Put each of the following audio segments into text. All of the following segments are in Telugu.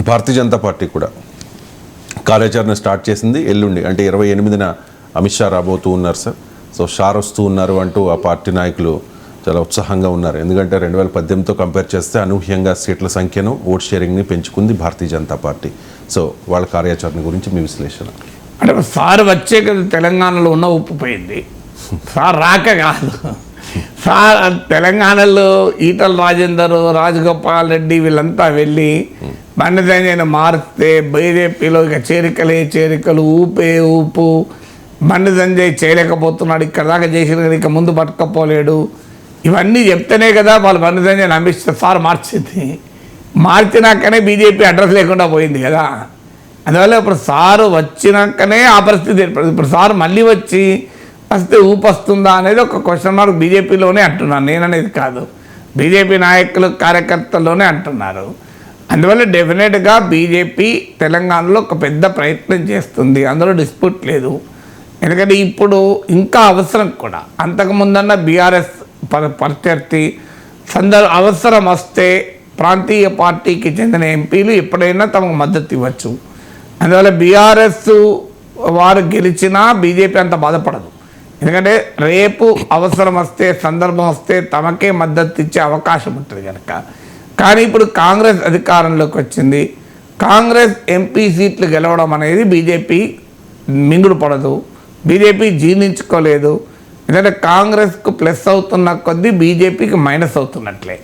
భారతీయ జనతా పార్టీ కూడా కార్యాచరణ స్టార్ట్ చేసింది. ఎల్లుండి అంటే 28న అమిత్ షా రాబోతూ ఉన్నారు సార్. సో షార్ వస్తూ ఉన్నారు అంటూ ఆ పార్టీ నాయకులు చాలా ఉత్సాహంగా ఉన్నారు. ఎందుకంటే 2018తో కంపేర్ చేస్తే అనూహ్యంగా సీట్ల సంఖ్యను, vote షేరింగ్ని పెంచుకుంది Bharatiya Janata party. So వాళ్ళ కార్యాచరణ గురించి మీ విశ్లేషణ. అంటే సార్ వచ్చే కదా తెలంగాణలో ఉన్న ఉప్పుపోయింది, సార్ రాక కాదు. సార్ తెలంగాణలో ఈటల రాజేందర్, రాజగోపాల్ రెడ్డి వీళ్ళంతా వెళ్ళి బండి సంజయ్ని మారిస్తే బీజేపీలో ఇక చేరికలు, ఊపు. బండి సంజయ్ చేయలేకపోతున్నాడు, ఇక్కడ దాకా చేసిన ఇక ముందు పట్టుకపోలేడు, ఇవన్నీ చెప్తేనే కదా వాళ్ళు Bandi Sanjay నమ్మిస్తే sir మార్చినాకనే BJP address లేకుండా పోయింది కదా. అందువల్ల ఇప్పుడు సారు వచ్చినాకనే ఆ పరిస్థితి ఏర్పడింది. ఇప్పుడు సార్ మళ్ళీ వస్తే ఊపొస్తుందా అనేది ఒక క్వశ్చన్ మార్క్ బీజేపీలోనే అంటున్నాను, నేననేది కాదు, బీజేపీ నాయకులు కార్యకర్తల్లోనే అంటున్నారు. అందువల్ల డెఫినెట్గా బీజేపీ తెలంగాణలో ఒక పెద్ద ప్రయత్నం చేస్తుంది, అందులో డిస్ప్యూట్ లేదు. ఎందుకంటే ఇప్పుడు ఇంకా అవసరం కూడా, అంతకుముందన్న బీఆర్ఎస్ ప్రత్యర్థి అవసరం వస్తే ప్రాంతీయ పార్టీకి చెందిన ఎంపీలు ఎప్పుడైనా తమకు మద్దతు ఇవ్వచ్చు. అందువల్ల బీఆర్ఎస్ వారు గెలిచినా బీజేపీ అంత బాధపడదు. ఎందుకంటే రేపు అవసరం వస్తే, సందర్భం వస్తే తమకే మద్దతు ఇచ్చే అవకాశం ఉంటుంది కనుక. కానీ ఇప్పుడు కాంగ్రెస్ అధికారంలోకి వచ్చింది, కాంగ్రెస్ ఎంపీ సీట్లు గెలవడం అనేది బీజేపీ మింగుడు పడదు, బీజేపీ జీర్ణించుకోలేదు. ఎందుకంటే కాంగ్రెస్కు ప్లస్ అవుతున్న కొద్దీ బీజేపీకి మైనస్ అవుతున్నట్లే.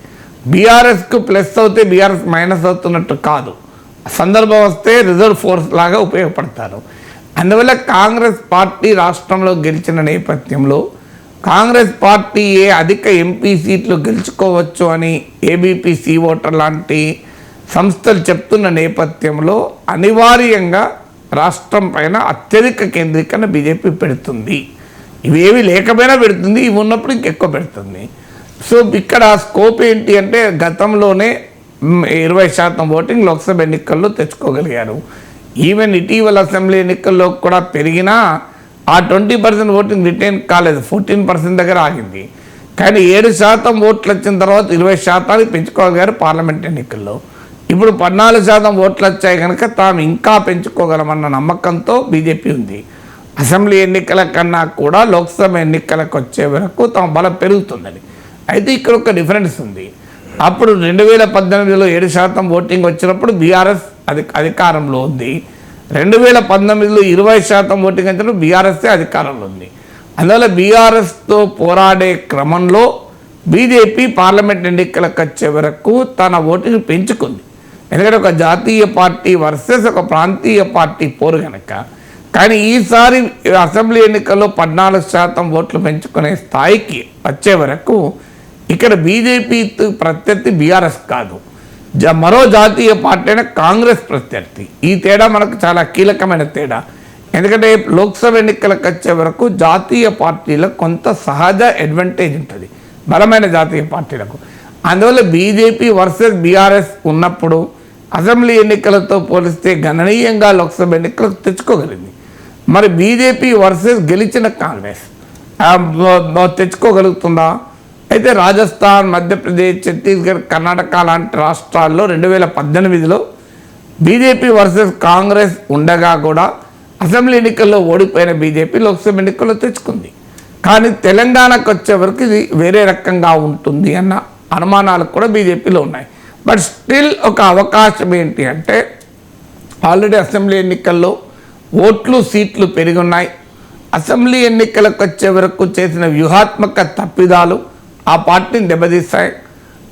బీఆర్ఎస్కు ప్లస్ అవుతే బీఆర్ఎస్ మైనస్ అవుతున్నట్టు కాదు, సందర్భం వస్తే రిజర్వ్ ఫోర్స్ లాగా ఉపయోగపడతారు. అందువల్ల కాంగ్రెస్ పార్టీ రాష్ట్రంలో గెలిచిన నేపథ్యంలో కాంగ్రెస్ పార్టీ అధిక ఎంపీ సీట్లు గెలుచుకోవచ్చు అని ఏబీపీ ఓటర్ లాంటి సంస్థలు చెప్తున్న నేపథ్యంలో అనివార్యంగా రాష్ట్రం పైన అత్యధిక కేంద్రీకరణ బీజేపీ పెడుతుంది. ఇవేవి లేకపోయినా పెడుతుంది, ఇవి ఉన్నప్పుడు ఇంకెక్కువ పెడుతుంది. సో ఇక్కడ స్కోప్ ఏంటి అంటే గతంలోనే 20% ఓటింగ్ లోక్సభ ఎన్నికల్లో తెచ్చుకోగలిగారు. ఈవెన్ ఇటీవల అసెంబ్లీ ఎన్నికల్లో కూడా పెరిగినా ఆ 20% ఓటింగ్ రిటైన్ కాలేదు, 14% దగ్గర ఆగింది. కానీ 7% ఓట్లు వచ్చిన తర్వాత 20% పెంచుకోగలిగారు పార్లమెంట్ ఎన్నికల్లో. ఇప్పుడు 14% ఓట్లు వచ్చాయి కనుక తాము ఇంకా పెంచుకోగలమన్న నమ్మకంతో బీజేపీ ఉంది. అసెంబ్లీ ఎన్నికల కన్నా కూడా లోక్సభ ఎన్నికలకు వచ్చే వరకు తమ బలం పెరుగుతుందని. అయితే ఇక్కడ ఒక డిఫరెన్స్ ఉంది. అప్పుడు 2018లో 7% ఓటింగ్ వచ్చినప్పుడు బీఆర్ఎస్ అధికారంలో ఉంది, 2019లో 20% ఓటింగ్ వచ్చినప్పుడు బీఆర్ఎస్ఏ అధికారంలో ఉంది. అందువల్ల బీఆర్ఎస్తో పోరాడే క్రమంలో బీజేపీ పార్లమెంట్ ఎన్నికలకు వచ్చే వరకు తన ఓటింగ్ పెంచుకుంది. ఎందుకంటే ఒక జాతీయ పార్టీ వర్సెస్ ఒక ప్రాంతీయ పార్టీ పోరు కనుక. కానీ ఈసారి అసెంబ్లీ ఎన్నికల్లో 14% ఓట్లు పెంచుకునే స్థాయికి వచ్చే వరకు ఇక్కడ బీజేపీ ప్రత్యర్థి బీఆర్ఎస్ కాదు, మరో జాతీయ పార్టీ అయిన కాంగ్రెస్ ప్రత్యర్థి. ఈ తేడా మనకు చాలా కీలకమైన తేడా. ఎందుకంటే లోక్సభ ఎన్నికలకు వచ్చే వరకు జాతీయ పార్టీలకు కొంత సహజ అడ్వాంటేజ్ ఉంటుంది, బలమైన జాతీయ పార్టీలకు. అందువల్ల బీజేపీ వర్సెస్ బీఆర్ఎస్ ఉన్నప్పుడు అసెంబ్లీ ఎన్నికలతో పోలిస్తే గణనీయంగా లోక్సభ ఎన్నికలకు తెచ్చుకోగలిగింది. మరి బీజేపీ వర్సెస్ గెలిచిన కాంగ్రెస్ తెచ్చుకోగలుగుతుందా? అయితే రాజస్థాన్, మధ్యప్రదేశ్, ఛత్తీస్గఢ్, కర్ణాటక లాంటి రాష్ట్రాల్లో 2018లో బీజేపీ వర్సెస్ కాంగ్రెస్ ఉండగా కూడా అసెంబ్లీ ఎన్నికల్లో ఓడిపోయిన బీజేపీ లోక్సభ ఎన్నికల్లో తెచ్చుకుంది. కానీ తెలంగాణకు వచ్చే వరకు ఇది వేరే రకంగా ఉంటుంది అన్న అనుమానాలు కూడా బీజేపీలో ఉన్నాయి. బట్ స్టిల్ ఒక అవకాశం ఏంటి అంటే ఆల్రెడీ అసెంబ్లీ ఎన్నికల్లో ఓట్లు, సీట్లు పెరిగి ఉన్నాయి. అసెంబ్లీ ఎన్నికలకు వచ్చే వరకు చేసిన వ్యూహాత్మక తప్పిదాలు ఆ పార్టీని దెబ్బతీస్తాయి.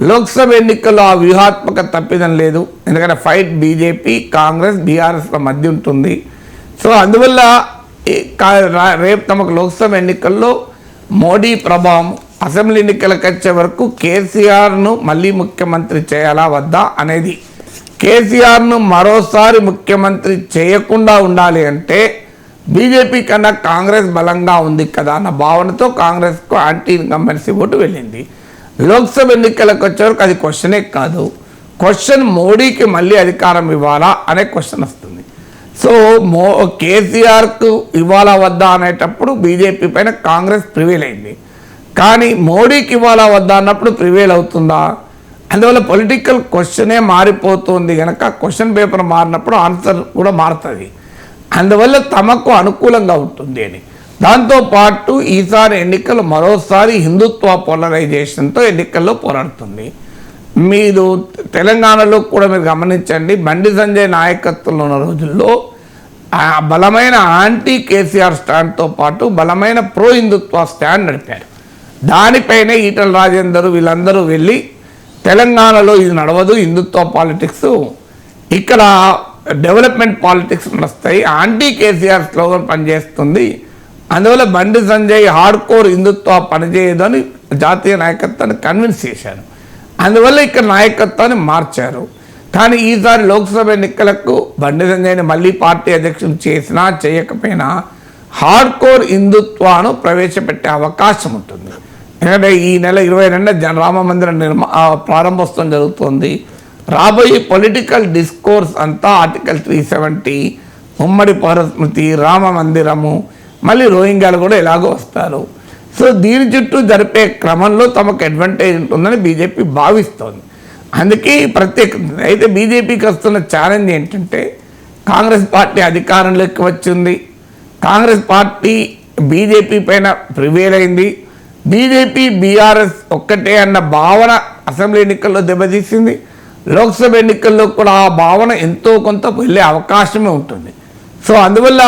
లోక్సభ ఎన్నికల్లో ఆ వ్యూహాత్మక తప్పిదం లేదు, ఎందుకంటే ఫైట్ బీజేపీ, కాంగ్రెస్, బీఆర్ఎస్ల మధ్య ఉంటుంది. సో అందువల్ల రేపు తమకు లోక్సభ ఎన్నికల్లో మోడీ ప్రభావం, అసెంబ్లీ ఎన్నికలకు వచ్చే వరకు కేసీఆర్ను మళ్ళీ ముఖ్యమంత్రి చేయాలా వద్దా అనేది, కేసీఆర్ను మరోసారి ముఖ్యమంత్రి చేయకుండా ఉండాలి అంటే బీజేపీ కన్నా కాంగ్రెస్ బలంగా ఉంది కదా అన్న భావనతో కాంగ్రెస్కు యాంటీ ఇన్కంబెన్సీ ఓటు వెళ్ళింది. లోక్సభ ఎన్నికలకు వచ్చేవరకు అది క్వశ్చనే కాదు, క్వశ్చన్ మోడీకి మళ్ళీ అధికారం ఇవ్వాలా అనే క్వశ్చన్ వస్తుంది. సో కేసీఆర్కు ఇవ్వాలా వద్దా అనేటప్పుడు బీజేపీ పైన కాంగ్రెస్ ప్రివేల్ అయింది. కానీ మోడీకి ఇవ్వాలా వద్దా అన్నప్పుడు ప్రివేల్ అవుతుందా? అందువల్ల పొలిటికల్ క్వశ్చనే మారిపోతుంది కనుక క్వశ్చన్ పేపర్ మారినప్పుడు ఆన్సర్ కూడా మారుతుంది. అందువల్ల తమకు అనుకూలంగా ఉంటుంది అని. దాంతోపాటు ఈసారి ఎన్నికలు మరోసారి హిందుత్వ పోలరైజేషన్తో ఎన్నికల్లో పోరాడుతుంది. మీరు తెలంగాణలో కూడా మీరు గమనించండి, బండి సంజయ్ నాయకత్వంలో ఉన్న రోజుల్లో ఆ బలమైన యాంటీ కేసీఆర్ స్టాండ్తో పాటు బలమైన ప్రో హిందుత్వ స్టాండ్ నడిపారు. దానిపైనే ఈటల రాజేందర్ వీళ్ళందరూ వెళ్ళి తెలంగాణలో ఇది నడవదు, హిందుత్వ పాలిటిక్స్, ఇక్కడ డెవలప్మెంట్ పాలిటిక్స్ నడుస్తాయి, యాంటీ కేసీఆర్ స్లోగన్ పనిచేస్తుంది, అందువల్ల బండి సంజయ్ హార్డ్ కోర్ హిందుత్వ పనిచేయదు అని జాతీయ నాయకత్వాన్ని కన్విన్స్ చేశారు. అందువల్ల ఇక్కడ నాయకత్వాన్ని మార్చారు. కానీ ఈసారి లోక్సభ ఎన్నికలకు బండి సంజయ్ని మళ్ళీ పార్టీ అధ్యక్షులు చేసినా చేయకపోయినా హార్డ్ కోర్ హిందుత్వాను ప్రవేశపెట్టే అవకాశం ఉంటుంది. ఎందుకంటే ఈ నెల 22 రామ మందిర ప్రారంభోత్సవం జరుగుతుంది. రాబోయే పొలిటికల్ డిస్కోర్స్ అంతా ఆర్టికల్ 370, ఉమ్మడి పౌరస్మృతి, రామ మందిరము, మళ్ళీ రోహింగ్యాలు కూడా ఎలాగో వస్తారు. సో దీని చుట్టూ జరిపే క్రమంలో తమకు అడ్వాంటేజ్ ఉంటుందని బీజేపీ భావిస్తోంది. అందుకే ఈ ప్రత్యేకత. అయితే బీజేపీకి వస్తున్న ఛాలెంజ్ ఏంటంటే, కాంగ్రెస్ పార్టీ అధికారంలోకి వచ్చింది, కాంగ్రెస్ పార్టీ బీజేపీ పైన ప్రివేల్ అయింది, బీజేపీ బీఆర్ఎస్ ఒక్కటే అన్న భావన అసెంబ్లీ ఎన్నికల్లో దెబ్బతీసింది, లోక్సభ ఎన్నికల్లో కూడా ఆ భావన ఎంతో కొంత వెళ్ళే అవకాశమే ఉంటుంది. సో అందువల్ల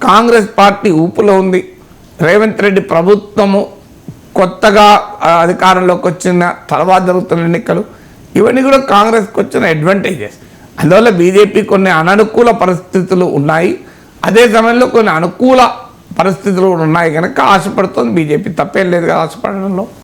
కాంగ్రెస్ పార్టీ ఊపులో ఉంది. రేవంత్ రెడ్డి ప్రభుత్వము కొత్తగా అధికారంలోకి వచ్చిన తర్వాత జరుగుతున్న ఎన్నికలు ఇవన్నీ కూడా కాంగ్రెస్కి వచ్చిన అడ్వాంటేజెస్. అందువల్ల బీజేపీ కొన్ని అననుకూల పరిస్థితులు ఉన్నాయి, అదే సమయంలో కొన్ని అనుకూల పరిస్థితులు కూడా ఉన్నాయి కనుక ఆశపడుతుంది బీజేపీ. తప్పేం లేదు కదా ఆశపడడంలో.